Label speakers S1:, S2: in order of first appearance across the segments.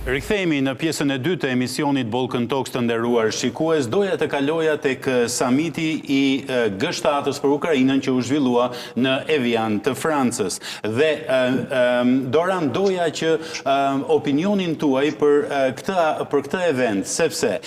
S1: Rikthehemi në pjesën e dytë të emisionit Balkan Talks të nderuar shikues. Doja të kaloja tek samiti i G7-s për Ukrainën që u zhvillua në Evian të Francës. Dhe Doran, doja që opinionin tuaj për këtë event, sepse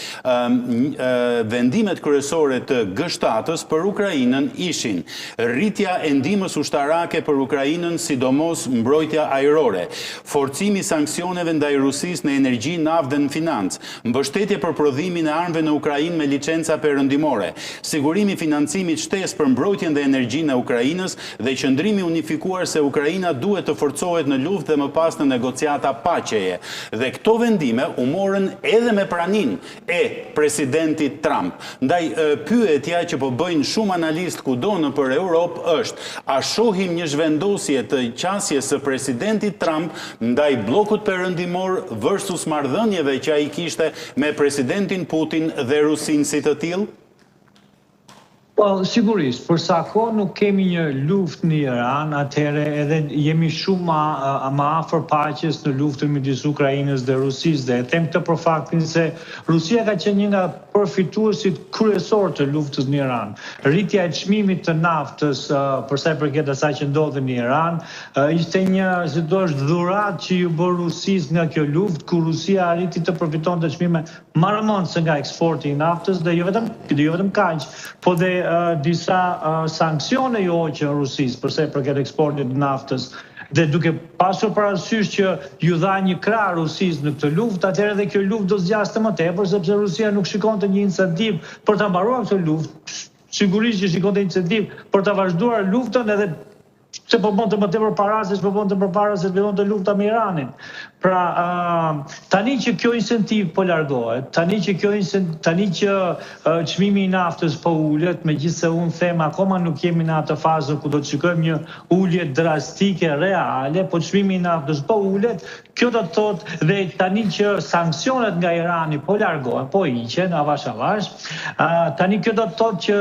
S1: vendimet kryesore të G7-s për Ukrainën ishin rritja e ndihmës ushtarake për Ukrainën, sidomos mbrojtja ajrore, forcimi i sanksioneve ndaj Rusisë në energji, naftë dhe në financë, mbështetje për prodhimin e armëve në Ukrainë me licenca perëndimore, sigurimi i financimit shtesë për mbrojtjen dhe energjinë e Ukrainës dhe qëndrimi unifikuar se Ukraina duhet të forcohet në luftë dhe më pas në negociata paqeje. Dhe këto vendime u morën edhe me praninë e presidentit Trump. Ndaj pyetja që po bëjnë shumë analistë kudo nëpër Europë është: a shohim një zhvendosje të qasjes së presidentit Trump ndaj bllokut perëndimor versus marrëdhënieve që ai kishte me presidentin Putin dhe Rusinë si të tillë?
S2: Po, sigurisht, për sa kohë nuk kemi një luftë në Iran, atëherë edhe jemi shumë më afër paqes në luftën midis Ukrainës dhe Rusisë. Dhe e them këtë për faktin se Rusia ka qenë një nga përfituesit kryesor të luftës në Iran. Rritja e çmimit të naftës, për sa i përket asaj që ndodhi në Iran, ishte një, si thua, dhuratë që ju bë Rusisë nga kjo luftë, ku Rusia arriti të përfitonte çmime marrëmendse nga eksporti i naftës dhe jo vetëm kaq, po dhe disa sanksione i hoqën Rusisë përsa i përket eksportit të naftës. Dhe duke pasur parasysh që ju dha një krah Rusisë në këtë luftë, atëherë edhe kjo luftë do zgjaste më tepër, sepse Rusia nuk shikonte një incentiv për ta mbaruar këtë luftë. Sigurisht që shikonte incentiv për ta vazhduar luftën, edhe se po bënte më tepër para se po bënte përpara se fillonte lufta me Iranin. Pra, tani që kjo incentiv po largohet, tani që çmimi i naftës po ulet, megjithëse unë them akoma nuk jemi në atë fazë ku do të shikojmë një ulje drastike reale, po çmimi i naftës po ulet, kjo do të thotë dhe tani që sanksionet nga Irani po largohen, po hiqen avash, tani kjo do të thotë që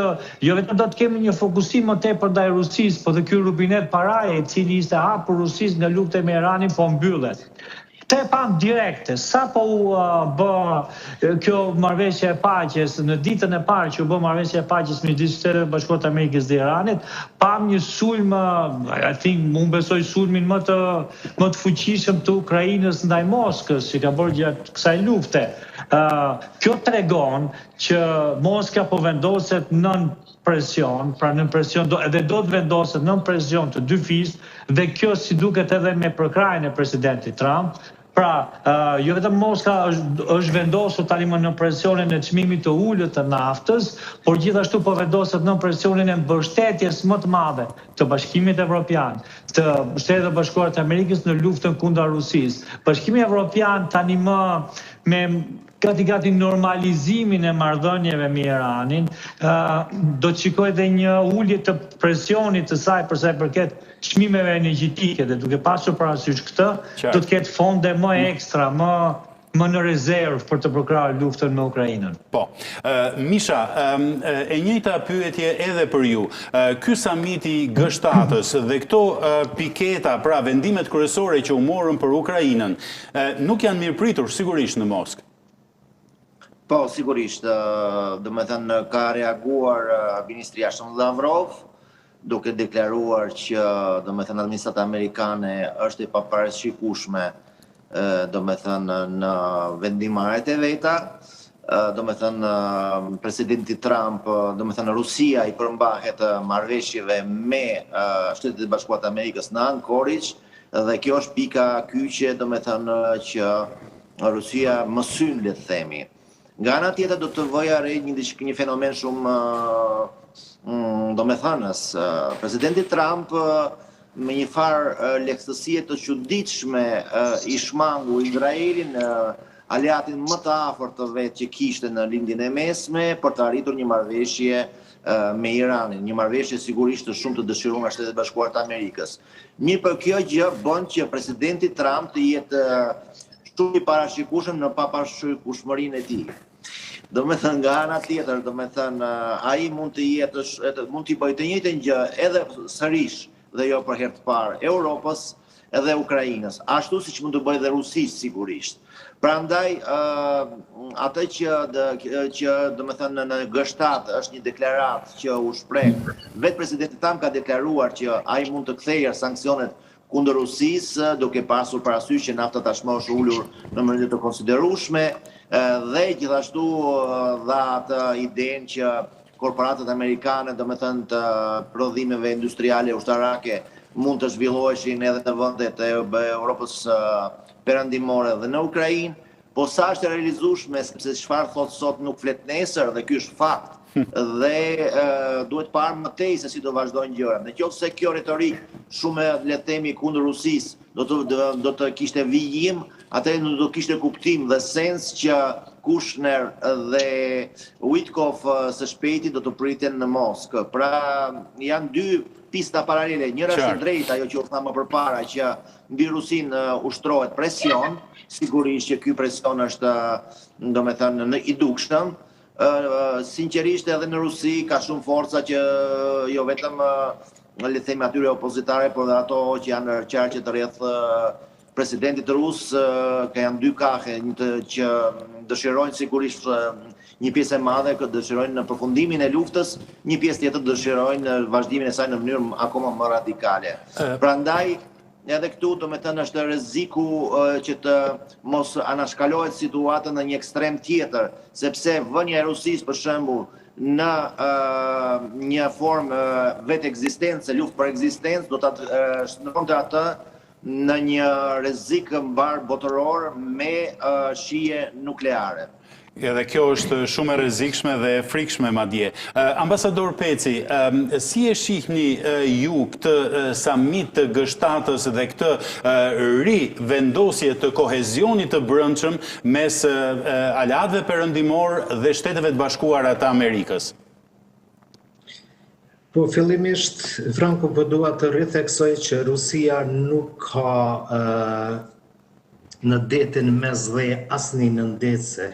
S2: jo vetëm do të kemi një fokusim më tepër ndaj Rusisë, po dhe ky rubinet paraje i cili ishte hapur Rusisë nga lufta me Iranin po mbyllet. Te pam direkte, sa po u bë kjo marrëveshje e paqes, në ditën e parë që u bë marrëveshja e paqes midis Shtetit Bashkuar të Amerikës dhe Iranit, pam një sulm, unë besoj sulmin më të fuqishëm të Ukrainës ndaj Moskës, që ka bërë gjatë kësaj lufte. Kjo tregon që Moska po vendoset nën presion, pra nën presion, edhe do të vendoset nën presion të dy fistë, dhe kjo si duket edhe me përkrajën e presidentit Trump. Pra, jo vetëm Moska është vendosur tani më në presionin e çmimit të ulët të naftës, por gjithashtu po vendoset në presionin e mbështetjes më të madhe të Bashkimit Evropian, të Shtetit Bashkuar të Amerikës në luftën kundër Rusisë. Bashkimi Evropian tani më me gati normalizimin e marrëdhënieve me Iranin, do të shikojë edhe një ulje të presionit të saj përsa i përket çmimeve energjetike, dhe duke pasur parasysh këtë, do të ketë fonde më ekstra, më në rezervë për të përkrahur luftën me Ukrainën.
S1: Po. Misha, e njëjta pyetje edhe për ju. Ky samiti G7-s dhe këto piketa, pra vendimet kryesore që u morën për Ukrainën, nuk janë mirëpritur sigurisht në Moskë.
S3: Po, sigurisht, do me thënë ka reaguar Ministri Jashtëm Lavrov, duke deklaruar që do me thënë administrata amerikane është e paparashikueshme do me thënë në vendimarrjet e veta, do me thënë presidenti Trump, do me thënë Rusia i përmbahet marrëveshjeve me Shtetet e Bashkuara të Amerikës në Anchorage, dhe kjo është pika kyçe, do me thënë që Rusia më syn, le të themi. Nga ana tjetër do të vëja re një fenomen shumë domethënës. Presidenti Trump me një farë lehtësie të çuditshme i shmangu Izraelin, aleatin më të afërt të vet që kishte në lindjen e mesme, për të arritur një marrëveshje me Iranin, një marrëveshje sigurisht shumë të dëshiruar nga Shtetet Bashkuara të Amerikës. Mirë, për kjo gjë bën që presidenti Trump të jetë shumë i parashikueshëm në paparashikueshmërinë e tij. Do me thënë nga ana tjetër, do me thënë ai mund t'i bëjë të njëjtën gjë edhe sërish dhe jo për herë të parë Europës, edhe Ukrainës, ashtu si që mund të bëjë dhe Rusisë sigurisht. Prandaj, atë që do me thënë në G7 është një deklarat që u shpreh, vetë presidenti tam ka deklaruar që ai mund të kthejë sanksionet kundër Rusisë, duke pasur parasysh që nafta tashmë është ulur në mënyrë të konsiderueshme, dhe gjithashtu dha atë idenë që korporatat amerikane, do me thënë të prodhimeve industriale ushtarake, mund të zhvilloheshin edhe në vendet e Europës perëndimore dhe në Ukrainë, po sa është e realizueshme, sepse çfarë thotë sot nuk flet nesër, dhe ky është fakt. Dhe duhet parë më tej se si do vazhdojnë gjërat. Nëse kjo retorikë shumë le të themi kundër Rusisë do të kishte vijim, atëherë nuk do kishte kuptim dhe sens që Kushner dhe Witkoff së shpejti do të priten në Moskë. Pra janë dy pista paralele. Njëra është e drejtë, ajo që u tha më përpara, që mbi Rusinë ushtrohet presion, sigurisht që ky presion është, domethënë, në i dukshëm. Sinqerisht edhe në Rusi ka shumë forca që jo vetëm le të themi atyre opozitare, por dhe ato që janë qarqet rreth presidentit rus, ka janë dy kahe që dëshirojnë sigurisht një pjesë e madhe që dëshirojnë në përfundimin e luftës, një pjesë tjetër dëshirojnë vazhdimin e saj në mënyrë akoma më radikale. Prandaj edhe këtu do me thënë është rreziku që të mos anashkalohet situata në një ekstrem tjetër, sepse vënia e Rusisë për shembull në një formë vetë ekzistencë, luftë për ekzistencë, do ta shndronte atë në një rrezik mbar botëror me shije nukleare.
S1: Edhe kjo është shumë e rrezikshme dhe e frikshme madje. Ambasador Peci, si e shihni ju këtë summit të G7-s dhe këtë rivendosje të kohezionit të brendshëm mes aleatëve perëndimor dhe Shteteve të Bashkuara të Amerikës?
S4: Po fillimisht, Franco, po dua të ritheksoj që Rusia nuk ka në detin mes dhe asnjë nëndece.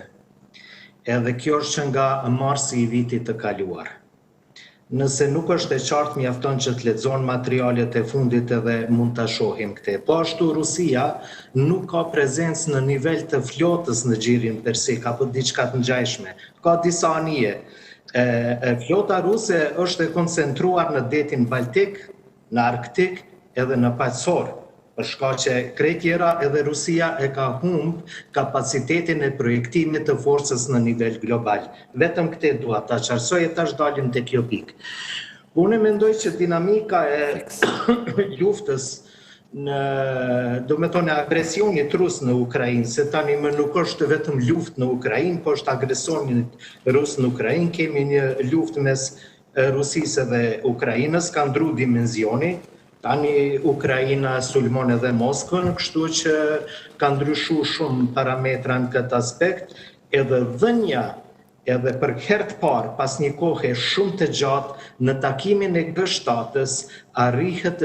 S4: Edhe kjo është që nga marsi i vitit të kaluar. Nëse nuk është e qartë, mjafton që të lexon materialet e fundit edhe mund ta shohim këtë. Po ashtu Rusia nuk ka prezencë në nivel të flotës në xhirin persik apo diçka të ngjashme. Ka disa anije. Flota ruse është e koncentruar në detin Baltik, në Arktik edhe në Paqësor. Për shkak që krejt tjera edhe Rusia e ka humbë kapacitetin e projektimit të forcës në nivel global. Vetëm këtë dua ta qartësoj e tash dalim te kjo pikë. Unë mendoj që dinamika e luftës do me thone agresionit rus në Ukrainë, se tani më nuk është vetëm luftë në Ukrainë, po është agresionit rus në Ukrainë, kemi një luftë mes Rusisë dhe Ukrainës, ka ndru dimensioni. Tani Ukraina sulmon edhe Moskvën, kështu që ka ndryshu shumë parametra në këtë aspekt, edhe dhënja, edhe për herë të parë, pas një kohe shumë të gjatë, në takimin e G7-s, arrihet,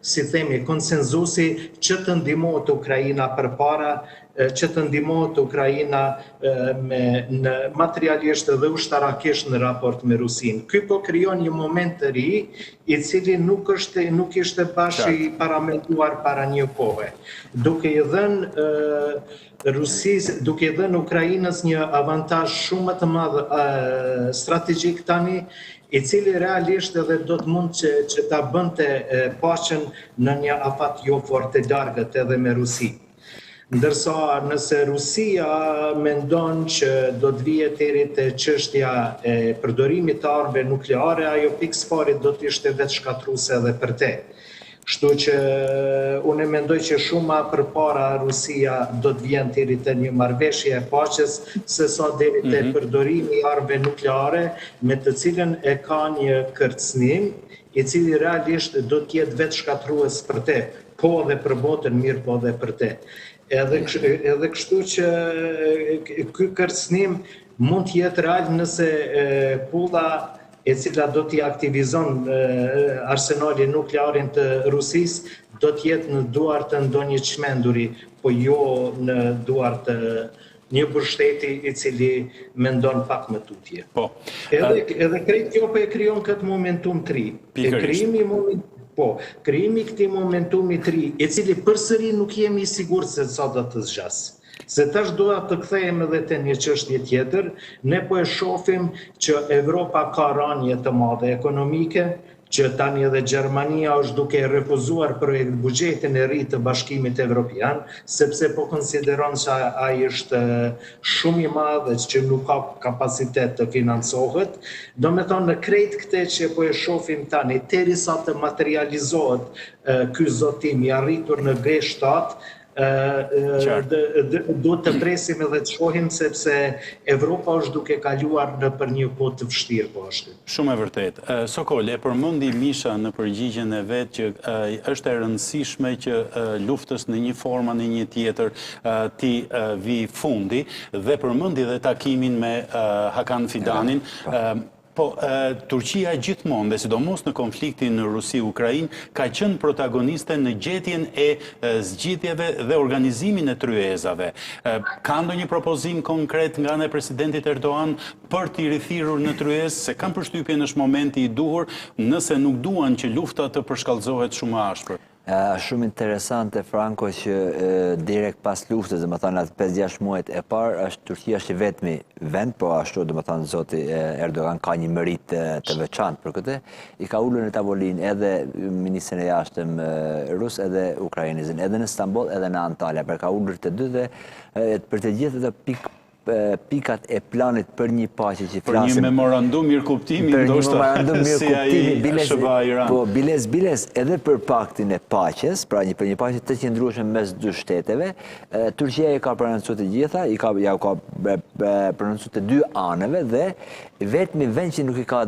S4: si themi, konsenzusi që të ndihmohet Ukraina përpara, që të ndihmohet Ukraina materialisht dhe ushtarakisht në raport me Rusinë. Ky po krijon një moment të ri, i cili nuk ishte bashkë paramentuar para një kohe. Duke i dhënë Rusisë, duke i dhënë Ukrainës një avantazh shumë të madh strategjik tani, i cili realisht edhe do të mund që ta bënte paqen në një afat jo fort të largët edhe me Rusi. Ndërsa nëse Rusia mendon që do të vihet deri te çështja e përdorimit të armëve nukleare, ajo pikësparit do të ishte vetë shkatruese edhe për te. Kështu që unë mendoj që shumë përpara Rusia do të vjen deri te një marrëveshje e paqes se sa deri te përdorimi i armëve nukleare, me të cilën e ka një kërcënim, i cili realisht do të jetë vetë shkatrues për te, po edhe për botën, mirë po edhe për te. Edhe kështu që ky kërcënim mund të jetë real nëse pulla e cila do t'i aktivizon arsenalin nuklearin të Rusisë do të jetë në duart të ndonjë çmenduri, po jo në duart të një pushteti i cili mendon pak më tutje.
S1: Po.
S4: Edhe krejt kjo po e krijon këtë momentum të ri. E krijimi Po, krijimi këtij momentumi të ri, i cili përsëri nuk jemi i sigurt se sa do të zgjas. Se tash doja të kthehem edhe te një çështje tjetër, ne po e shohim që Evropa ka rënje të madhe ekonomike, që tani edhe Gjermania është duke refuzuar buxhetin e ri të Bashkimit Evropian, sepse po konsideron se ai është shumë i madh dhe që nuk ka kapacitet të financohet. Do me thonë, në krejt këte që po e shohim tani, derisa të materializohet ky zotim i arritur në G7, do të presim edhe të shohim sepse Evropa është duke kaluar në për një kohë të vështirë po është.
S1: Shumë e vërtet. Sokol, e përmendi Misha në përgjigjen e vet që është e rëndësishme që luftës në një formë në një tjetër ti vi fundi dhe përmendi dhe takimin me Hakan Fidanin. Po, Turqia gjithmonë, dhe sidomos në konfliktin në Rusi-Ukrainë, ka qenë protagoniste në gjetjen e zgjidhjeve dhe organizimin e tryezave. Ka ndonjë propozim konkret nga ana e presidentit Erdogan për t'i rithirur në tryezë, se kam përshtypjen është momenti i duhur, nëse nuk duan që lufta të përshkallëzohet shumë më ashpër.
S5: Shumë interesante, Franco, që direkt pas luftës, dhe më thënë atë 5-6 muajt e parë, Turqia është i vetmi vend, po ashtu dhe më thënë zoti Erdogan ka një merit të veçantë për këtë, i ka ullur në tavolinë edhe ministrin e jashtëm rus, edhe ukrainizin, edhe në Istanbul, edhe në Antalya, për ka ullur të dy dhe për të gjithë të pikat e planit për një paqe që flasim...
S1: Për një memorandum mirëkuptimi, ndoshta si ai SBA-Iran.
S5: Po, biles, edhe për paktin e paqes, pra për një paqe të qëndrueshme mes dy shteteve, Turqia i ka prononcuar të gjitha, ja ka prononcuar të dy anëve dhe vetëm vend që nuk i ka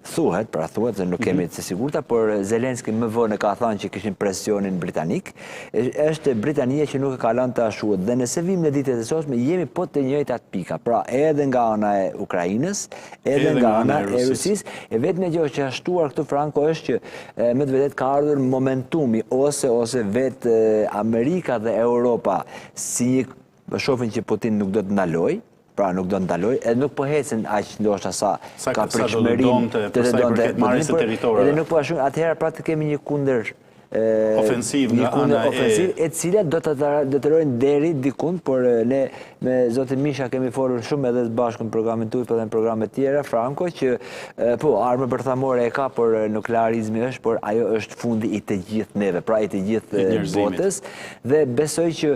S5: thuhet se nuk kemi të sigurta, por Zelenski më vonë ka thënë që kishin presionin britanik, është Britania që nuk e ka lënë të ashuhet. Dhe nëse vim në ditët e sotme, jemi po të njëjtat pika. Pra, edhe nga ana e Ukrainës, edhe nga ana e Rusisë, e vetëm gjë që është shtuar këtu Franco është që me të vërtetë ka ardhur momentumi ose vetë Amerika dhe Europa si një shohin që Putin nuk do të ndalojë. Pra nuk do të ndaloj, edhe nuk po hecen aq ndoshta sa ka pritshmërinë të donte marrjes së territoreve. Edhe nuk po ashtu, atëherë pra të kemi një kundër
S1: ofensiv nga ana
S5: e cila do të detyrohen deri dikund, por ne me zotin Misha kemi folur shumë edhe bashkë në programin tuaj, por edhe në programe tjera, Franco, që po armë bërthamore e ka, por nuklearizmi është, por ajo është fundi i të gjithë neve, pra i të gjithë botës, dhe besoj që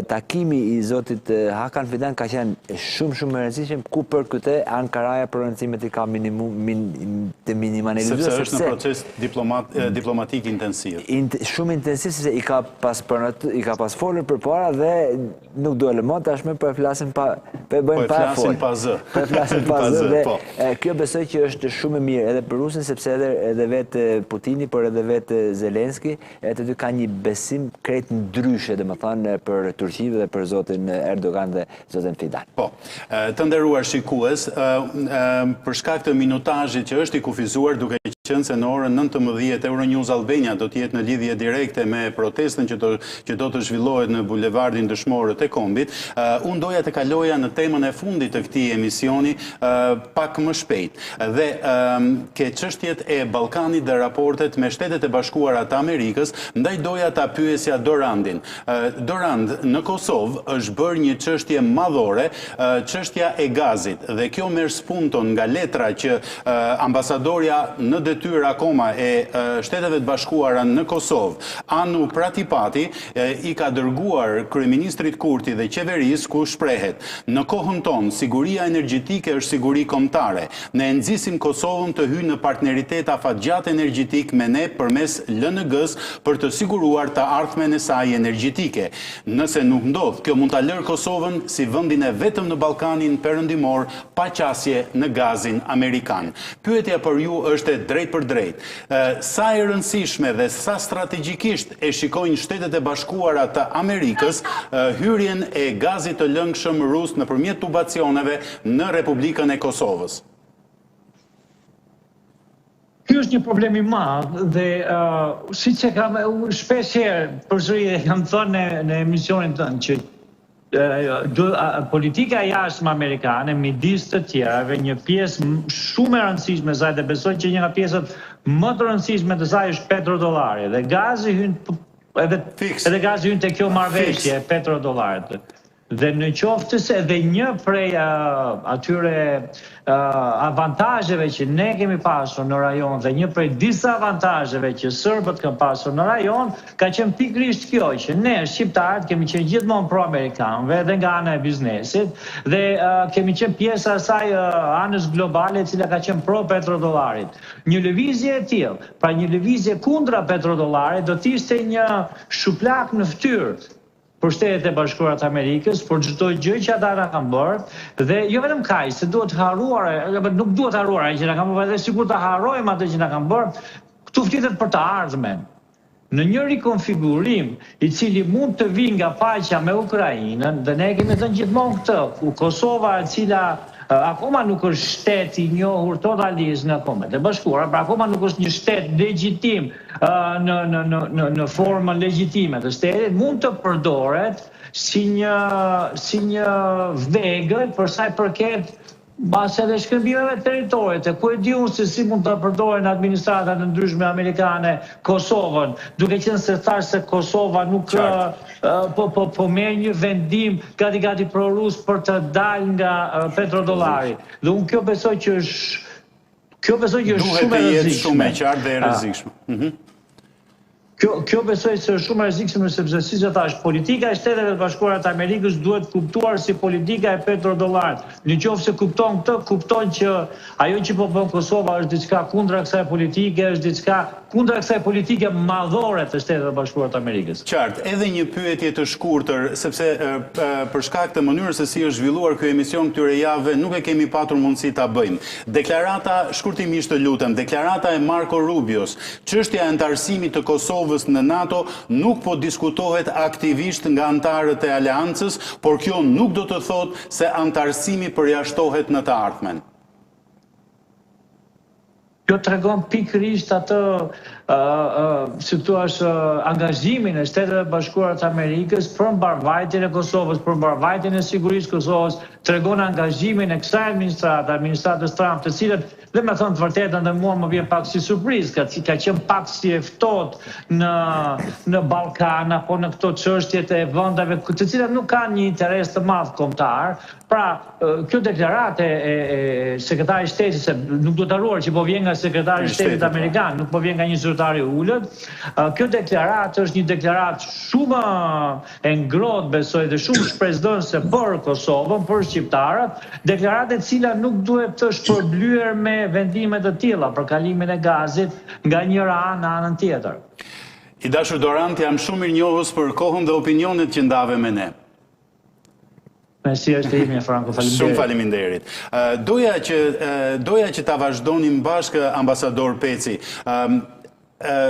S5: takimi i zotit Hakan Fidan ka qenë shumë e rëndësishëm, ku për këtë Ankaraja prononcimet i ka të minimalizuar,
S1: sepse është në proces diplomatik intensiv.
S5: Shumë intensiv, se i ka pas folur për para dhe nuk do lëmon tashme për flasin pa
S1: flasin pa zë.
S5: Dhe kjo besoj që është shumë mirë edhe për Rusin, sepse edhe vetë Putini, por edhe vetë Zelenski, e të dy ka një besim krejt ndryshe, dhe më thanë, për Turqive dhe për zotin Erdogan dhe zotin Fidan.
S1: Po, të nderuar shikues, për shkak të minutazhit që është i kufizuar, duke qenë se në orën 19 Euronews Albania do të jetë në lidhje direkte me protestën që do të zhvillohet në bulevardin Dëshmorët e Kombit, unë doja të kaloja në temën e fundit të këtij emisioni pak më shpejt. Dhe ke çështjet e Ballkanit dhe raportet me Shtetet e Bashkuara të Amerikës, ndaj doja ta pyesja Dorandin. Dorand, në Kosovë është bërë një çështje madhore, çështja e gazit, dhe kjo merr spunton nga letra që ambasadorja në detyrë akoma e Shteteve të Bashkuara në Kosovë, Anu Pratipati, i ka dërguar kryeministrit Kurti dhe qeverisë, ku shprehet: në kohën tonë siguria energjetike është siguri kombëtare. Ne nxisim Kosovën të hyjë në partneritet afatgjat energjetik me ne përmes LNG-s për të siguruar të ardhmen e saj energjetike. Nëse nuk ndodh, kjo mund ta lërë Kosovën si vendin e vetëm në Ballkanin perëndimor pa qasje në gazin amerikan. Pyetja për ju është e drejtë për drejtë. Sa e rëndësishme dhe sa strategjikisht e shikojnë Shtetet e Bashkuara të Amerikës hyrjen e gazit të lëngshëm rus nëpërmjet tubacioneve në Republikën e Kosovës?
S2: Ky është një problem i madh dhe siç e kam shpesh herë përsëri e kam thënë në emisionin tënd që politika jashtme amerikane midis të tjerave, një pjesë shumë e rëndësishme e saj dhe besoj që një nga pjesët më të rëndësishme të saj është petrodollari dhe gazi hyn edhe gazi hyn te kjo marrëveshje e petrodollarit. Dhe në qoftë se edhe një prej atyre avantazheve që ne kemi pasur në rajon dhe një prej disa avantazheve që serbët kanë pasur në rajon ka qenë pikërisht kjo që ne shqiptarët kemi qenë gjithmonë pro-amerikanëve dhe nga ana e biznesit dhe kemi qenë pjesa e saj anës globale e cila ka qenë pro-petrodollarit. Një lëvizje e tillë, pra një lëvizje kundra petrodollarit do të ishte një shuplak në fytyrë për Shtetet e Bashkuara të Amerikës, për çdo gjë që ata na kanë bërë, dhe jo vetëm kaq, se duhet harruar, nuk duhet harruar që na kanë bërë, edhe sikur ta harrojmë atë që na kanë bërë, këtu flitet për të ardhmen. Në një rikonfigurim i cili mund të vijë nga paqja me Ukrainën, dhe ne kemi thënë gjithmonë këtë, Kosova e cila akoma nuk është shtet i njohur totalisht nga Kombet e Bashkuara, pra akoma nuk është një shtet legjitim në formën legjitime të shtetit, mund të përdoret si një vegël për sa i përket base dhe shkëmbimeve teritorit, e ku e di unë se si mund të përdoren administratat e ndryshme amerikane Kosovën, duke qenë se thash se Kosova nuk po merr një vendim gati pro-rus për të dalë nga petrodollari. Dhe unë kjo besoj që është shumë e rrezikshme.
S1: Duhet të jetë shumë e qartë dhe e rrezikshme.
S2: Kjo besoj se është shumë e rrezikshme sepse siç e thash, politika e Shteteve të Bashkuara të Amerikës duhet kuptuar si politika e petrodollarit. Nëse kupton këtë, kupton që ajo që po bën Kosova është diçka kundra kësaj politike, është diçka kundra kësaj politike madhore të Shtetet e Bashkuara të Amerikës.
S1: Qartë, edhe një pyetje të shkurtër, sepse për shkak të mënyrës se si është zhvilluar ky emision këtyre javëve, nuk e kemi patur mundësi ta bëjmë. Deklarata, shkurtimisht të lutem, deklarata e Marco Rubios, çështja e antarësimit të Kosovës në NATO nuk po diskutohet aktivisht nga antarët e aleancës, por kjo nuk do të thotë se antarësimi përjashtohet në të ardhmen.
S2: Kjo tregon pikërisht atë, si thua, angazhimin e Shteteve të Bashkuara të Amerikës për mbarvajtjen e Kosovës, për mbarvajtjen e sigurisë së Kosovës, tregon angazhimin e kësaj administratës Trump, të cilët, dhe me thënë të vërtetën, dhe mua më vjen pak si surprizë, ka qenë pak si e ftohtë në Ballkan apo në këto çështjet e vendeve të cilat nuk kanë një interes të madh kombëtar. Pra, kjo deklaratë e sekretarit të shtetit, se nuk do të harruar që po vjen nga sekretari i shtetit amerikan, nuk po vjen nga një zyrtar i ulët. Kjo deklaratë është një deklaratë shumë e ngrohtë, besoj, dhe shumë shpresdhënëse për Kosovën, për shqiptarët, deklaratë e cila nuk duhet të shpërblyer me vendime të tilla për kalimin e gazit nga njëra anë në anën tjetër.
S1: I dashur Dorant, jam shumë mirënjohës për kohën dhe opinionet që ndave me ne.
S2: Mersi është e imi, Franco, faleminderit.
S1: Shumë faleminderit. Doja që ta vazhdonim bashkë, ambasador Peci.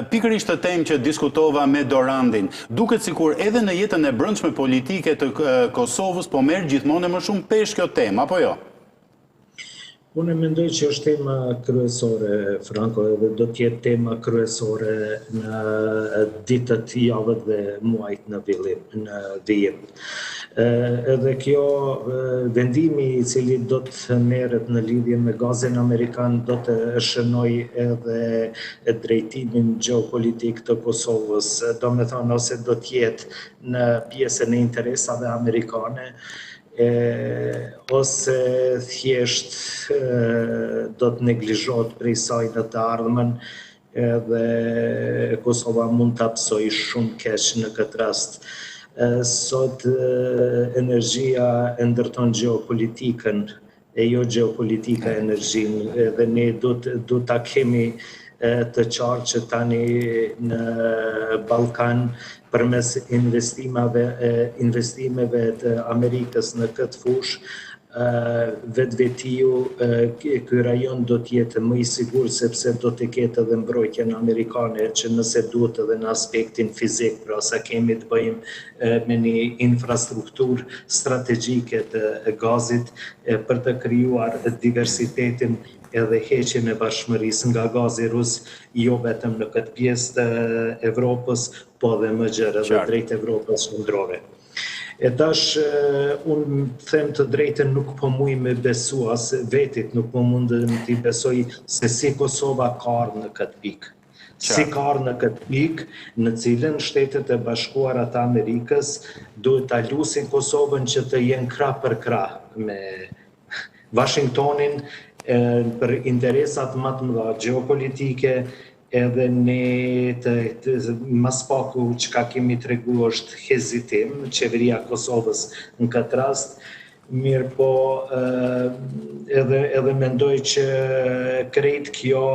S1: Pikërisht të temë që diskutova me Dorantin, duket sikur edhe në jetën e brendshme politike të Kosovës po merr gjithmonë më shumë peshë kjo temë, apo jo?
S4: Unë mendoj që është tema kryesore, Franco, edhe do të jetë tema kryesore në ditët, javët dhe muajt në vijim. Edhe kjo vendimi i cili do të merret në lidhje me gazin amerikan do të shënoj edhe drejtimin gjeopolitik të Kosovës, do me thonë ose do të jetë në pjesën e interesave amerikane, ose thjesht do të neglizhohet prej saj në të ardhmen, dhe Kosova mund të absoj shumë keq në këtë rast. Sot energjia e ndërton gjeopolitikën, e jo gjeopolitika energjinë, dhe ne du ta kemi të qartë që tani në Ballkan përmes investimeve të Amerikës në këtë fushë, vetvetiu ky rajon do të jetë më i sigurt sepse do të ketë edhe mbrojtjen amerikane që nëse duhet edhe në aspektin fizik, pra sa kemi të bëjmë me një infrastrukturë strategjike të gazit për të krijuar diversitetin edhe heqjen e bashkëmërisë nga gazi rus, jo vetëm në këtë pjesë të Evropës, po dhe më gjerë edhe drejt Evropës qendrore. E tash, unë them të drejtën nuk po muj me besu, as vetit nuk po mundën t'i besoj se si Kosova ka ardhur në këtë pikë. Si ka ardhur në këtë pikë, në cilën Shtetet e Bashkuara të Amerikës duhet ta lusin Kosovën që të jenë krah për krah me Washingtonin për interesat më të mëdha gjeopolitike. Edhe ne mas paku që ka kemi të regu është hezitim, qeveria Kosovës në këtë rast, mirë po edhe mendoj që krejt kjo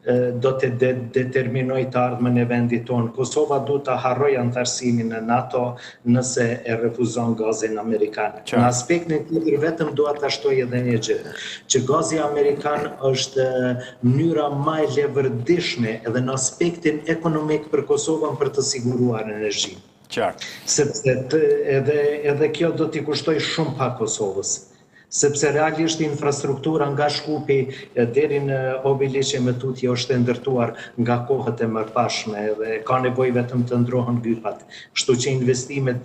S4: do të determinoj të ardhmen e vendit tonë. Kosova du të harroj antarësimin në NATO nëse e refuzon gazin Amerikan. Në aspektin tjetër vetëm do të ashtoj edhe një gjë, që gazi Amerikan është mënyra më e levërdishme edhe në aspektin ekonomik për Kosovën për të siguruar energjinë. Sepse edhe kjo do t'i kushtoj shumë pa Kosovës. Sepse realisht infrastruktura nga Shkupi deri në Obiliqe me tutje është ndërtuar nga kohët e mëparshme dhe ka nevojë vetëm të ndrohen gypat. Kështu që investimet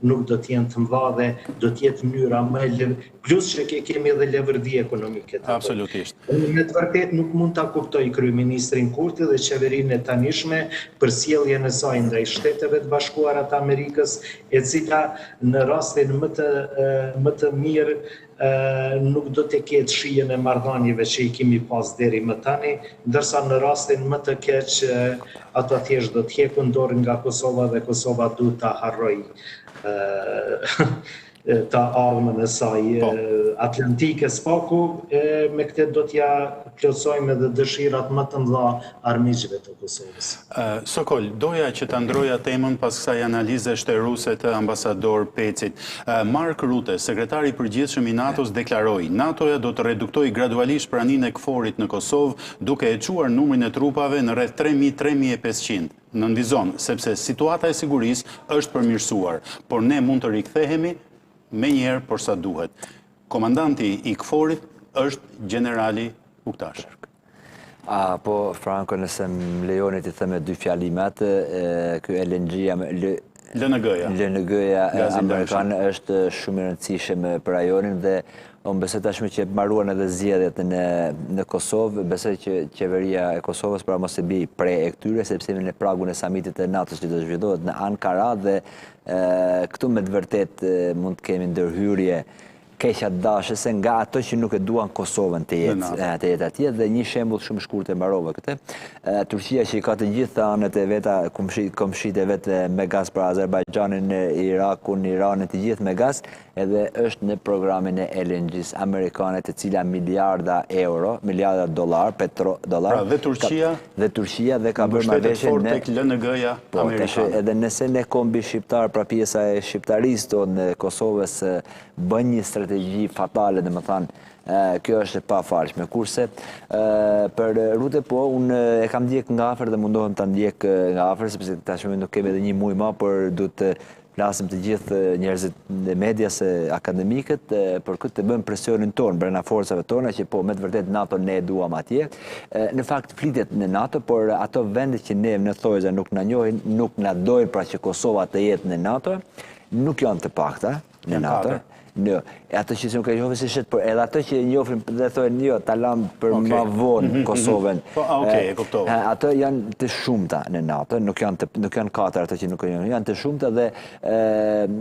S4: nuk do të jenë të mëdha dhe do të jetë mënyra më plus që kemi edhe levërdi ekonomike.
S1: Absolutisht.
S4: Me të vërtet nuk mund ta kuptoj kryeministrin Kurti dhe qeverinë e tanishme për sjelljen e saj ndaj Shteteve të Bashkuara të Amerikës, e cila në rastin më të mirë nuk do të ketë shijen e marrëdhënieve që i kemi pas deri më tani, ndërsa në rastin më të keq ato thjesht do të heqën dorë nga Kosova dhe Kosova duhet ta harrojë të ardhmen e saj atlantike spaku, me këtë do t'ja plotësojmë edhe dëshirat më të mëdha armiqve të Kosovës.
S1: Sokol, doja që ta ndroja temën pas kësaj analize shtëruse të ambasador Pecit. Mark Rutte, sekretari i përgjithshëm i NATO-s, deklaroi: NATO-ja do të reduktoj gradualisht praninë e KFOR-it në Kosovë, duke e quar numrin e trupave në rreth 3.000-3.500. Nënvizon, sepse situata e sigurisë është përmirësuar, por ne mund të rikthehemi me njerë por sa duhet. Komandanti i KFOR-it është generali Uktash.
S5: Po, Franco, nëse më lejoni të theme dy fjalimet, kjo LNG-ja amerikanë është shumë i rëndësishëm për rajonin dhe unë besoj tashmë që mbaruan edhe zgjedhjet në Kosovë, besoj që qeveria e Kosovës pra mos e bi prej e këtyre, sepse jemi në pragun e samitit e NATO-s që do zhvillohet në Ankara dhe këtu me të vërtet mund të kemi ndërhyrje keqja dashëse nga ato që nuk e duan Kosovën të jetë atje, dhe një shembull shumë shkurt e mbarova këtë. Turqia që i ka të gjitha anët e veta, komshit e vetë me gaz për Azerbajxhanin, Irakun, Iranin, të gjithë me gaz, edhe është në programin e LNG-s amerikane, të cila miliarda euro, miliarda dollar, petrodollar.
S1: Pra dhe Turqia
S5: dhe ka bërë marrëveshje
S1: në LNG-ja amerikane.
S5: Edhe nëse ne kombi shqiptar, pra pjesa e shqiptarisë në Kosovës bën një strategji fatale, dhe më thanë, kjo është e pa falshme. Kurse, për Rutte po, unë e kam ndjek nga afër dhe mundohem të ndjek nga afër, sepse tashmë nuk kemi edhe një muj ma, por du të flasim të gjithë njerëzit në medias akademikët, për këtë të bëjmë presionin tonë, brenda forcave tona, që po, me të vërtet NATO ne duam atje. Në fakt, flitet në NATO, por ato vendet që ne në thojza nuk na njohin, nuk na dojnë pra që Kosova të jetë në NATO, nuk janë të pakta në NATO. Në, ato që nuk e njohin si shetë, por edhe ato që e njohin dhe thojnë jo, ta lam për ma vonë Kosovën.
S1: Okej, e kuptova.
S5: Ato janë të shumta në NATO, nuk janë katër ato që nuk e njohin, janë të shumta dhe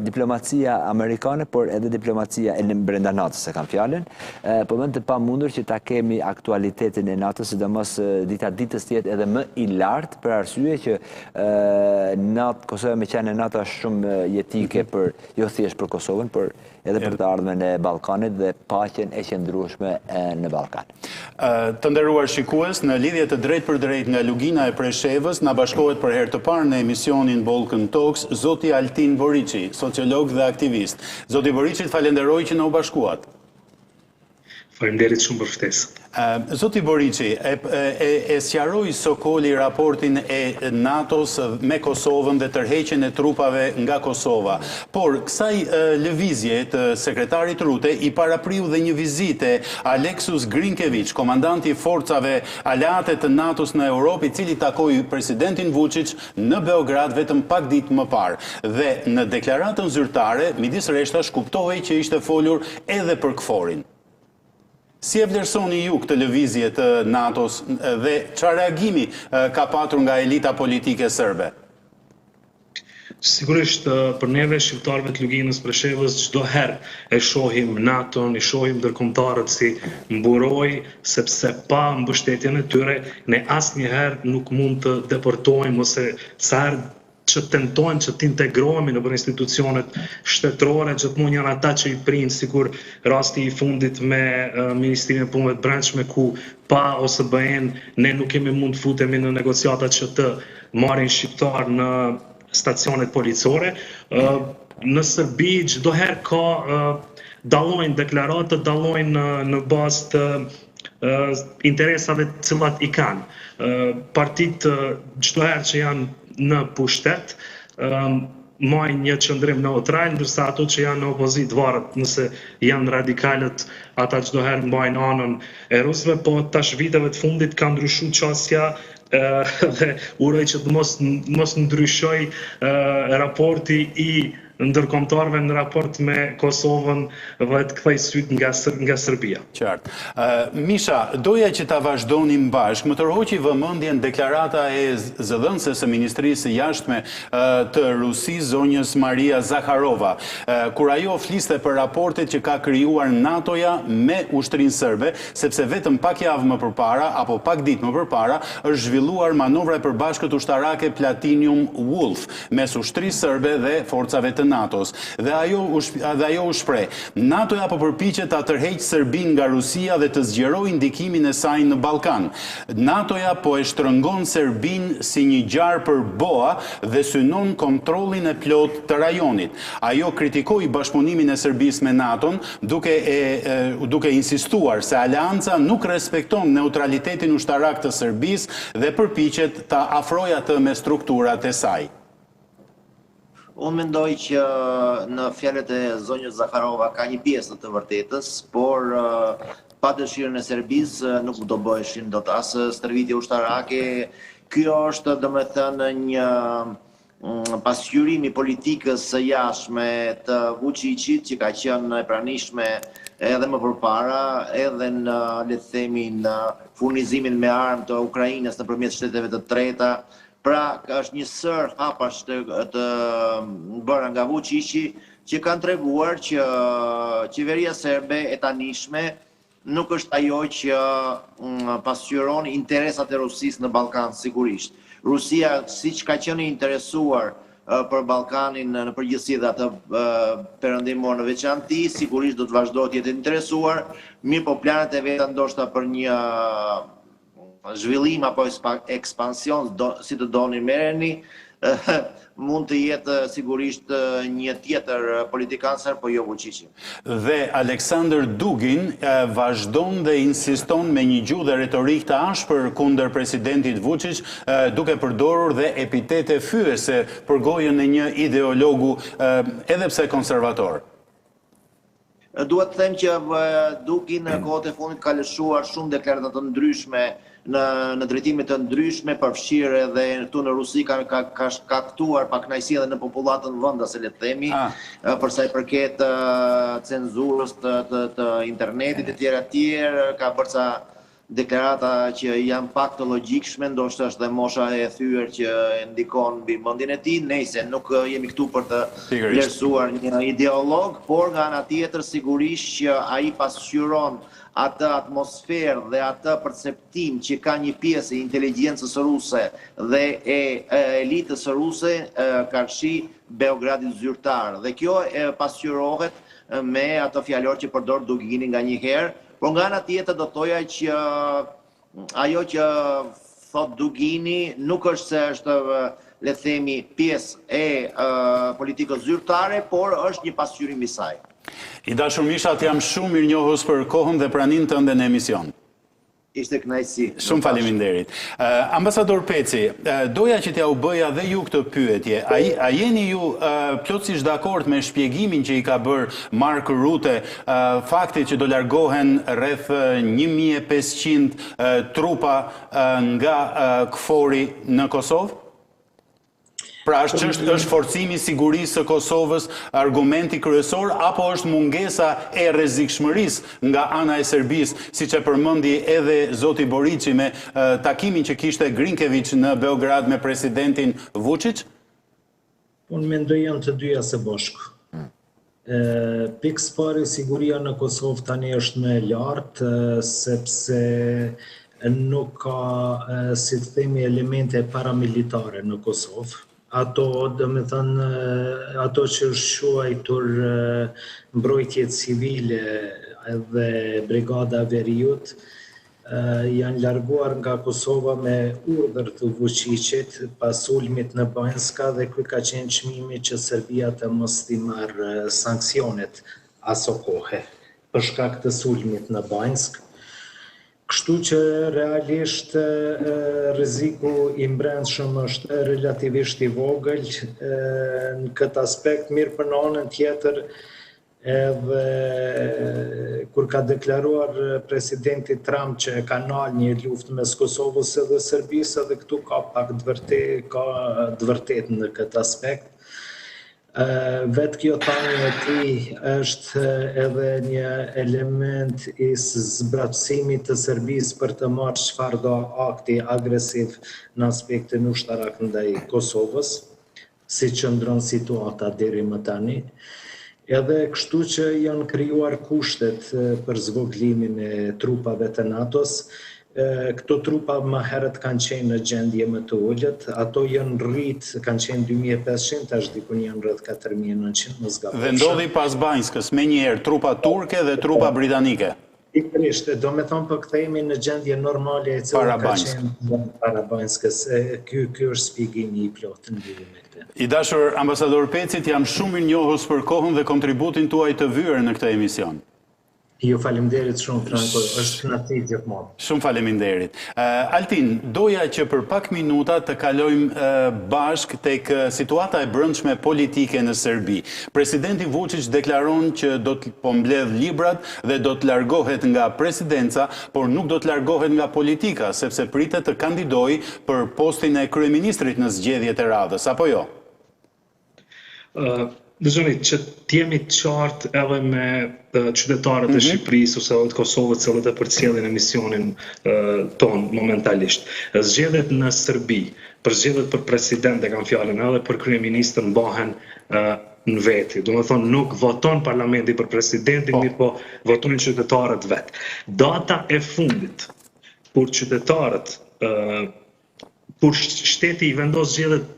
S5: diplomacia amerikane, por edhe diplomacia e brenda NATO-s, se kam fjalën, po vend të pamundur që ta kemi aktualitetin e NATO, sidomos dita ditës tjetë edhe më i lartë, për arsye që Kosova me qenë në NATO është shumë jetike për, jo thjesht për Kosovën, por edhe për të ardhmen e Ballkanit dhe paqen e qëndrueshme në Ballkan.
S1: Të nderuar shikues, në lidhje të drejtë për drejtë nga Lugina e Preshevës, na bashkohet për herë të parë në emisionin Balkan Talks zoti Altin Voriçi, sociolog dhe aktivist. Zoti Voriçi, falenderoj që na u bashkuat.
S6: Faleminderit shumë për ftesë.
S1: Zoti Borici, e sqaroi Sokoli raportin e NATO-s me Kosovën dhe tërheqjen e trupave nga Kosova. Por kësaj lëvizje të sekretarit Rute i parapriu dhe një vizite Aleksus Grinkević, komandanti i forcave aleate të NATO-s në Europë, i cili takoi presidentin Vučić në Beograd vetëm pak ditë më parë. Dhe në deklaratën zyrtare, midis reshtash kuptohej që ishte folur edhe për KFOR-in. Si e vlerësoni ju këtë lëvizje të NATO-s dhe çfarë reagimi ka patur nga elita politike serbe?
S6: Sigurisht për neve shqiptarëve të Luginës Preshevës çdo herë e shohim NATO-n, i shohim ndërkombëtarët si mburoj, sepse pa mbështetjen e tyre ne asnjëherë nuk mund të deportojmë ose sa herë që tentojmë që të integrohemi në institucionet shtetërore, gjithmonë janë ata që i prinë, sikur rasti i fundit me Ministrinë e Punëve të Brendshme, ku pa OSBE-n ne nuk kemi mund të futemi në negociatat që të marrin shqiptar në stacionet policore. Në Serbi çdo herë ka dallojnë deklaratë, dallojnë në bazë të interesave të cilat i kanë. Partitë çdo herë që janë në pushtet, majnë një qëndrim neutral, ndërsa ato që janë në opozit varet nëse janë radikalët, ata çdo herë mbajnë anën e rusëve, po tash viteve të fundit ka ndryshuar çësia dhe uroj që të mos ndryshoj raporti i ndërkombëtarëve në raport me Kosovën dhe të kthej syt nga Serbia.
S1: Qartë. Misha, doja që ta vazhdonim bashkë. Më tërhoqi vëmendjen deklarata e zëdhënëses së Ministrisë së Jashtme të Rusisë, zonjës Maria Zakharova, kur ajo fliste për raportet që ka krijuar NATO-ja me ushtrinë serbe, sepse vetëm pak javë më përpara apo pak ditë më përpara është zhvilluar manovra e përbashkët ushtarake Platinum Wolf mes ushtrisë serbe dhe forcave të NATO-s. Dhe ajo u shpreh, NATO-ja po përpiqet ta tërheqë Serbinë nga Rusia dhe të zgjerojë ndikimin e saj në Ballkan. NATO-ja po e shtrëngon Serbinë si një gjar për boa dhe synon kontrollin e plot të rajonit. Ajo kritikoi bashkëpunimin e Serbisë me NATO-n, duke insistuar se aleanca nuk respekton neutralitetin ushtarak të Serbisë dhe përpiqet ta afrojë atë me strukturat e saj.
S3: Unë mendoj që në fjalët e zonjës Zakharova ka një pjesë të vërtetës, por pa dëshirën e Serbisë nuk do bëheshin dot as stërvitje ushtarake. Kjo është domethënë një pasqyrimi politikës së jashtme të Vučićit që ka qenë e pranishme edhe më përpara, edhe në, le të themi, në furnizimin me armë të Ukrainës nëpërmjet shteteve të treta. Pra, është një sër hapash të bëra nga Vučići që kanë treguar që qeveria serbe e tanishme nuk është ajo që pasqyron interesat e Rusisë në Ballkan sigurisht. Rusia, siç ka qenë interesuar për Ballkanin në përgjithësi dhe atë perëndimor në veçanti, sigurisht do të vazhdojë të jetë interesuar, mirë po planet e veta ndoshta për një zhvillim apo ekspansion, si të doni merreni, mund të jetë sigurisht një tjetër politikan serb, po jo Vučići.
S1: Dhe Aleksandr Dugin vazhdon dhe insiston me një gjuhë dhe retorik të ashpër kundër presidentit Vučić, duke përdorur dhe epitete fyese për gojën e një ideologu edhe pse konservator.
S3: Duhet të them që Dugin në kohët e fundit ka lëshuar shumë deklarata të ndryshme në drejtime të ndryshme, përfshirë edhe këtu në Rusi ka kaktuar pa kënaqësi edhe në popullatën vendase, le të themi, për sa i përket cenzurës të internetit e tjera, ka bërë ca deklarata që janë pak të logjikshme, ndoshta është dhe mosha e thyer që ndikon mbi mendjen e tij. Nëse nuk jemi këtu për të vlerësuar një ideolog, por nga ana tjetër sigurisht që ai pasqyron atë atmosferë dhe atë perceptim që ka një pjesë e inteligjencës ruse dhe e elitës ruse karshi Beogradit zyrtar. Dhe kjo pasqyrohet me ato fjalor që përdor Dugini nganjëherë, por nga ana tjetër do thoja që ajo që thot Dugini nuk është se është, le të themi, pjesë e politikës zyrtare, por është një pasqyrim i saj.
S1: I dashur Mishat, jam shumë mirënjohës për kohën dhe praninë tënde në emision.
S3: Ishte kënaqësi.
S1: Shumë faleminderit. Ambasador Peci, doja që t'ja u bëja dhe ju këtë pyetje. A jeni ju plotësisht dakord me shpjegimin që i ka bërë Mark Rutte, fakti që do largohen rreth 1500 trupa nga KFOR-i në Kosovë? Pra është forcimi i sigurisë së Kosovës argumenti kryesor, apo është mungesa e rrezikshmërisë nga ana e Serbisë, siç e përmendi edhe zoti Boriçi me takimin që kishte Grinkević në Beograd me presidentin Vučić?
S4: Unë mendoj janë të dyja së bashku. Pikë pari, siguria në Kosovë tani është më e lartë, sepse nuk ka, si të themi, elemente paramilitare në Kosovë. Ato, do me thënë, ato që është quajtur mbrojtje civile dhe brigada Veriut, janë larguar nga Kosova me urdhër të Vučićit pas sulmit në Banjska, dhe ky ka qenë çmimi që Serbia të mos t'i marrë sanksionet aso kohe për shkak të sulmit në Banjsk. Kështu që realisht rreziku i brendshëm është relativisht i vogël në këtë aspekt, mirë për në anën tjetër, edhe kur ka deklaruar presidenti Trump që ka nalë një luftë mes Kosovës edhe Serbisë, edhe këtu ka pak dëvërtet në këtë aspekt. Vetë kjo tani e ti është edhe një element i zbratësimit të Serbisë për të marrë çfarë do akti agresiv në aspektin ushtarak ndaj Kosovës, si që ndron situata deri më tani. Edhe kështu që janë krijuar kushtet për zvoglimin e trupave të NATO-s. Këto trupa më herët kanë qenë në gjendje më të ulët, ato janë rritë, kanë qenë 2500, tash dikun janë rreth 4900 më zgabosha.
S1: Dhe ndodhi pas Banjskës, me njëherë trupa turke dhe trupa britanike.
S4: Pikërisht, do me thonë për kthehemi në gjendje normale e cila ka qenë para Banjskës. Ky është shpjegimi i plotë në lidhje me këtë.
S1: I dashur ambasador Pecit, jam shumë mirënjohës për kohën dhe kontributin tuaj të vyer në këtë emision.
S4: Ju faleminderit shumë, Franco, është kënaqësi gjithmonë.
S1: Shumë faleminderit. Altin, doja që për pak minuta të kalojmë bashkë tek situata e brendshme politike në Serbi. Presidenti Vučić deklaron që do të mbledh librat dhe do të largohet nga presidenca, por nuk do të largohet nga politika, sepse pritet të kandidojë për postin e kryeministrit në zgjedhjet e radhës, apo jo?
S6: Dëgjoni, që t'jemi qartë edhe me qytetarët e Shqipërisë ose edhe të Kosovës, cilët e përcjellin emisionin ton momentalisht. Zgjedhjet në Serbi, për zgjedhjet për president e kanë fjalën, edhe për kryeministër mbahen në veti. Do të thonë nuk voton parlamenti për presidentin, mirë po votojnë qytetarët vetë. Data e fundit kur qytetarët, kur shteti i vendos zgjedhjet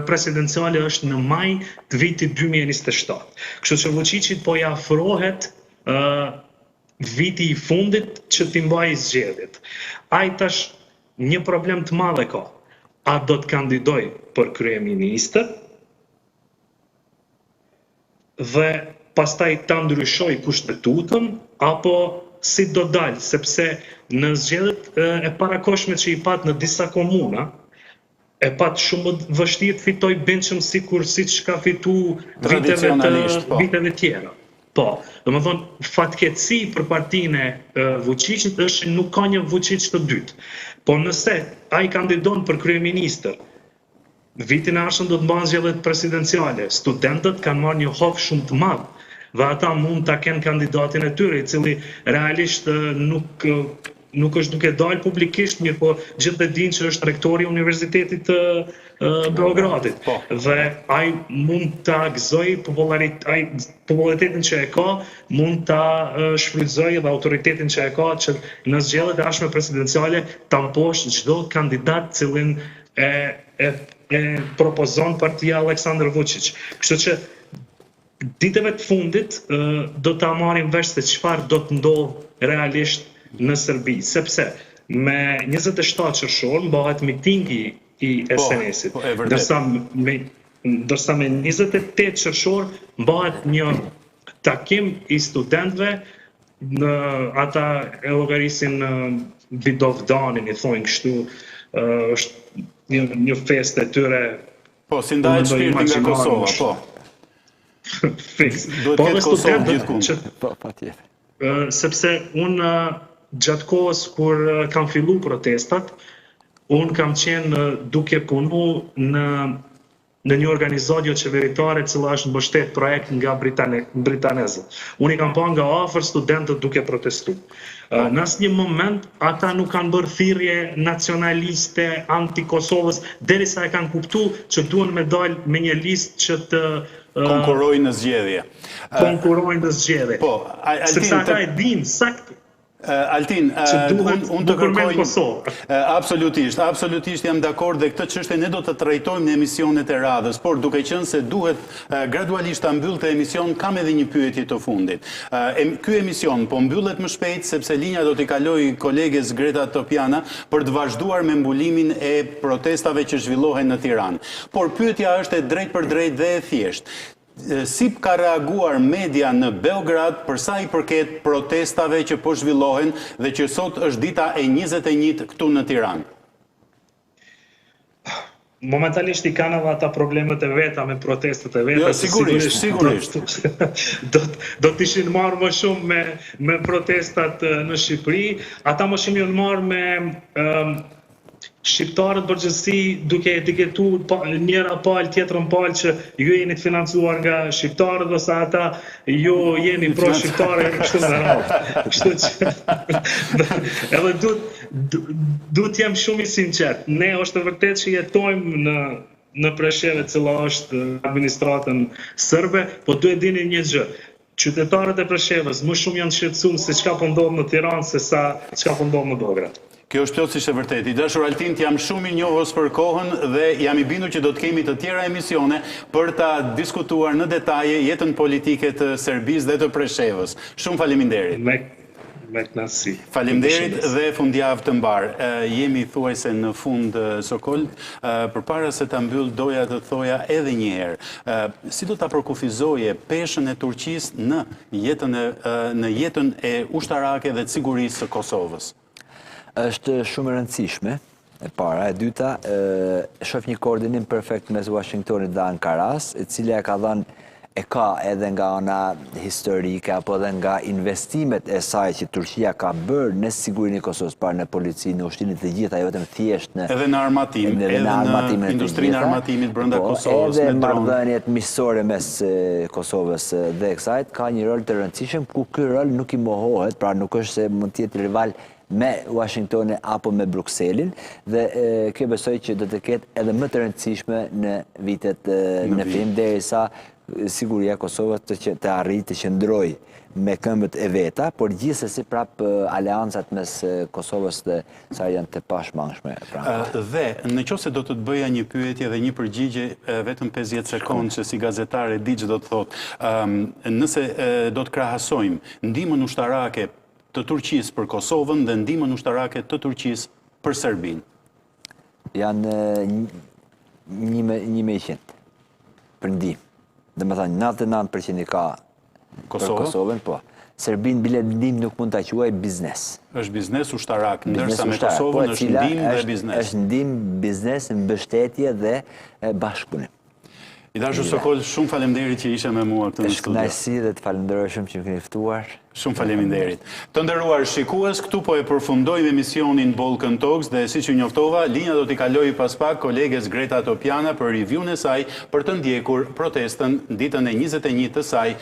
S6: presidenciale është në maj të vitit 2027. Kështu që Vučićit po ja afrohet viti i fundit që t'i mbajë zgjedhjet. Ai tash një problem të madh ka. A do të kandidoj për kryeministër dhe pastaj ta ndryshoj kushtetutën, apo si do dalë, sepse në zgjedhjet e parakohshme që i pat në disa komuna, e pat shumë vështirë të fitoj benchëm siç ka fitu viteve tjera. Po, do më thonë, fatkeqësi për partinë e Vučićit është nuk ka një Vučić të dytë. Po nëse ai kandidon për kryeministër, vitin e ardhshëm do të mbahen zgjedhjet presidenciale, studentët kanë marrë një hof shumë të madh, dhe ata mund ta kenë kandidatin e tyre, i cili realisht nuk është duke dalë publikisht, mirë po gjithë e dinë që është rektori i Universitetit të Beogradit. Dhe ai mund ta gëzoj popularitetin që e ka, mund ta shfrytëzoj dhe autoritetin që e ka, që në zgjedhjet e ardhshme presidenciale ta mposhtë çdo kandidat cilin e propozon partia Aleksandar Vučić. Kështu që ditëve të fundit do ta marrim vesh se çfarë do të ndodhë realisht në Serbi, sepse me 27 qershor mbahet mitingi i SNS-it, ndërsa me 28 qershor mbahet një takim i studentëve, ata e llogarisin Vidovdanin, i thonë kështu, është një festë e tyre.
S1: Po, si ndahet shpirti nga Kosova, po.
S6: Fiks.
S1: Duhet
S6: Po
S1: ketë
S6: dhe
S1: Kosovë
S6: studentët
S1: gjithkund.
S5: Po, patjetër.
S6: sepse unë gjatë kohës kur kam fillu protestat, unë kam qenë duke punu në një organizatë jo qeveritare cila është mbështet projekt nga britanezët. Unë i kam pa nga afër studentët duke protestu. Në asnjë moment ata nuk kanë bërë thirrje nacionaliste anti-Kosovës, derisa e kanë kuptuar që duhen me dalë me një listë që të
S1: konkurrojnë në zgjedhje.
S6: konkurrojnë në zgjedhje.
S1: Po,
S6: Sepse ata e dinë sakt
S1: Altin, unë të kërkoj... Absolutisht jam dakord dhe këtë çështje ne do të trajtojmë në emisionet e radhës, por duke qenë se duhet gradualisht ta mbyll të emision, kam edhe një pyetje të fundit. Ky emision po mbyllet më shpejt sepse linja do t'i kaloj koleges Greta Topiana për të vazhduar me mbulimin e protestave që zhvillohen në Tiranë. Por pyetja është e drejtë për drejtë dhe e thjeshtë. Si ka reaguar media në Beograd për sa i përket protestave që po zhvillohen dhe që sot është dita e 21 këtu në Tiranë?
S6: Momentalisht i kanë edhe ata problemet e veta me protestet e veta.
S1: Jo, sigurisht.
S6: Do të ishin marrë më shumë me protestat në Shqipëri. Ata më shumë janë marrë me shqiptarët përgjithësi duke etiketu njëra palë, tjetrën palë që ju jeni të financuar nga shqiptarët ose ata ju jeni pro shqiptarë kështu me radhë. Kështu që edhe duhet jem shumë i sinqert. Ne është e vërtet që jetojmë në Presheve cila është administratën sërbe, po duhet dini një gjë. Qytetarët e Preshevës më shumë janë shqetësuar se çka po ndodh në Tiranë se sa çka po ndodh në Beograd.
S1: Kjo është plotësisht e vërtetë. I dashur Altin, jam shumë i njohës për kohën dhe jam i bindur që do të kemi të tjera emisione për ta diskutuar në detaje jetën politike të Serbisë dhe të Preshevës. Shumë faleminderit.
S6: Me kënaqësi.
S1: Faleminderit dhe fundjavë të mbar. Jemi thuajse në fund Sokol. Përpara se ta mbyll doja të thoja edhe një herë, si do ta përkufizoje peshën e Turqisë në jetën e ushtarake dhe të sigurisë së Kosovës?
S5: Është shumë e rëndësishme, e para. E dyta, shoh një koordinim perfekt mes Washingtonit dhe Ankaras, e cila e ka edhe nga ana historike apo edhe nga investimet e saj që Turqia ka bërë në sigurinë e Kosovës, parë në policinë, në ushtrinë të gjitha, jo vetëm thjesht në
S1: edhe në armatim, edhe në industrinë e armatimit brenda Kosovës,
S5: edhe marrëdhëniet miqësore mes Kosovës dhe kësaj ka një rol të rëndësishëm, ku ky rol nuk i mohohet, pra nuk është se mund të jetë rival me Washingtonin apo me Brukselin, dhe kjo besoj që do të ketë edhe më të rëndësishme në vitet në vim, derisa siguria e Kosovës të arrijë të qëndrojë me këmbët e veta, por gjithsesi prap aleancat mes Kosovës dhe saj janë të pashmangshme.
S1: Dhe në qoftë se do të bëja një pyetje dhe një përgjigje vetëm 50 sekondë që si gazetare di që do të thotë, nëse do të krahasojmë ndihmën ushtarake të Turqisë për Kosovën dhe ndihmën ushtarake të Turqisë për Serbinë?
S5: Janë 100% për ndihmë. Dhe më thënë, 99% i ka për Kosovën, po. Serbinë bile ndihmë nuk mund të quaj biznes.
S1: Është biznes ushtarak, ndërsa me Kosovën është ndihmë dhe biznes.
S5: Është ndihmë, biznes, mbështetje dhe bashkëpunim.
S1: I dashur Sokol, shumë faleminderit që ishe me mua këtu në studio.
S5: Është kënaqësi dhe të falenderoj shumë që më keni ftuar.
S1: Shumë faleminderit. Të nderuar shikues, këtu po e përfundojmë emisionin Balkan Talks dhe siç ju njoftova, linja do t'i kaloj pas pak koleges Greta Topiana për review-n e saj për të ndjekur protestën ditën e 21 të saj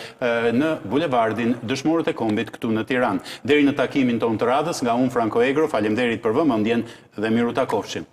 S1: në bulevardin Dëshmorët e Kombit këtu në Tiranë. Deri në takimin tonë të radhës, nga unë Franco Egro, faleminderit për vëmendjen dhe miru takofshim.